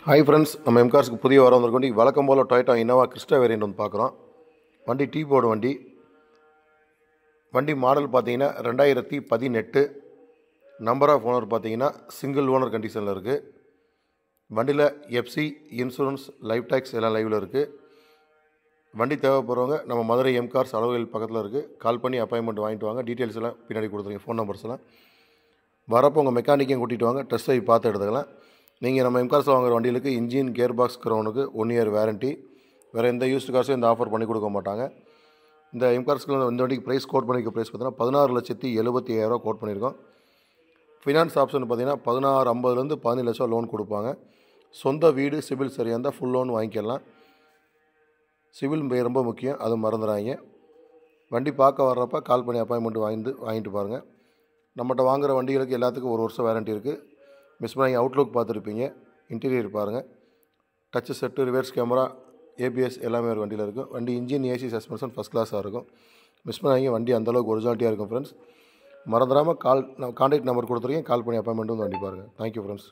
Hi friends, நம்ம எம்கார்ஸ்க்கு புதிய வர வந்திருக்கோண்டி வழக்கம் போல் டொயோட்டா இனோவா கிறிஸ்டா வேரியண்ட் வந்து பார்க்குறோம். வண்டி டீ போர்டு வண்டி மாடல் பார்த்தீங்கன்னா 2018. நம்பர் ஆஃப் ஓனர் பார்த்தீங்கன்னா சிங்கிள் ஓனர் கண்டிஷனில் இருக்குது. வண்டியில் எஃப்சி, இன்சூரன்ஸ், லைஃப் டேக்ஸ் எல்லாம் லைவில் இருக்குது. வண்டி தேவைப்படுறவங்க நம்ம மதுரை எம்கார்ஸ் அளவுகள் பக்கத்தில் இருக்குது. கால் பண்ணி அப்பாயின்மெண்ட் வாங்கிட்டு வாங்க. டீட்டெயில்ஸ் எல்லாம் பின்னாடி கொடுத்துருங்க, ஃபோன் நம்பர்ஸ் எல்லாம். வரப்போ உங்கள் மெக்கானிக்கையும் கூட்டிகிட்டு வாங்க, டெஸ்ட் ட்ரைவ் பார்த்து எடுத்துக்கலாம். நீங்கள் நம்ம எம்கார்ஸில் வாங்குற வண்டிகளுக்கு இன்ஜின், கியர் பாக்ஸ், க்ரௌனுக்கு 1 இயர் வேரண்ட்டி. வேறு எந்த யூஸ்டு கார்ஸும் இந்த ஆஃபர் பண்ணி கொடுக்க மாட்டாங்க. இந்த எம்கார்ஸ்க்கு இந்த வண்டிக்கு ப்ரைஸ் கோட் பண்ணிக்க ப்ரைஸ் பார்த்தீங்கன்னா 16,75,000 கோட் பண்ணியிருக்கோம். ஃபினான்ஸ் ஆப்ஷன் பார்த்தீங்கன்னா 16,50,000 17 லட்சம் லோன் கொடுப்பாங்க. சொந்த வீடு, சிவில் சரியாக இருந்தால் ஃபுல் லோன் வாங்கிக்கலாம். சிவில் ரொம்ப முக்கியம், அது மறந்துடாங்க. வண்டி பார்க்க வர்றப்ப கால் பண்ணி அப்பாயின்மெண்ட் வாங்கிட்டு பாருங்கள். நம்மகிட்ட வாங்குகிற வண்டிகளுக்கு எல்லாத்துக்கும் 1 வருஷம் வேரண்ட்டி இருக்குது. மிஸ் பண்ணி அவுட்லுக் பார்த்துருப்பீங்க. இன்டீரியர் பாருங்கள். Dutch set, reverse camera, ABS எல்லாமே ஒரு வண்டியில் இருக்கும். வண்டி இன்ஜின், ஏசி, சஸ்பென்ஷன் ஃபஸ்ட் கிளாஸாக இருக்கும். மிஸ் பண்ணாங்க, வண்டி அந்தளவுக்கு ஒரிஜினாலிட்டியாக இருக்கும் ஃப்ரெண்ட்ஸ். மறந்துடாமல் கான்டாக்ட் நம்பர் கொடுத்துருக்கேன், கால் பண்ணி அப்பாயின்மெண்ட் வந்து வண்டி பாருங்கள். Thank you friends.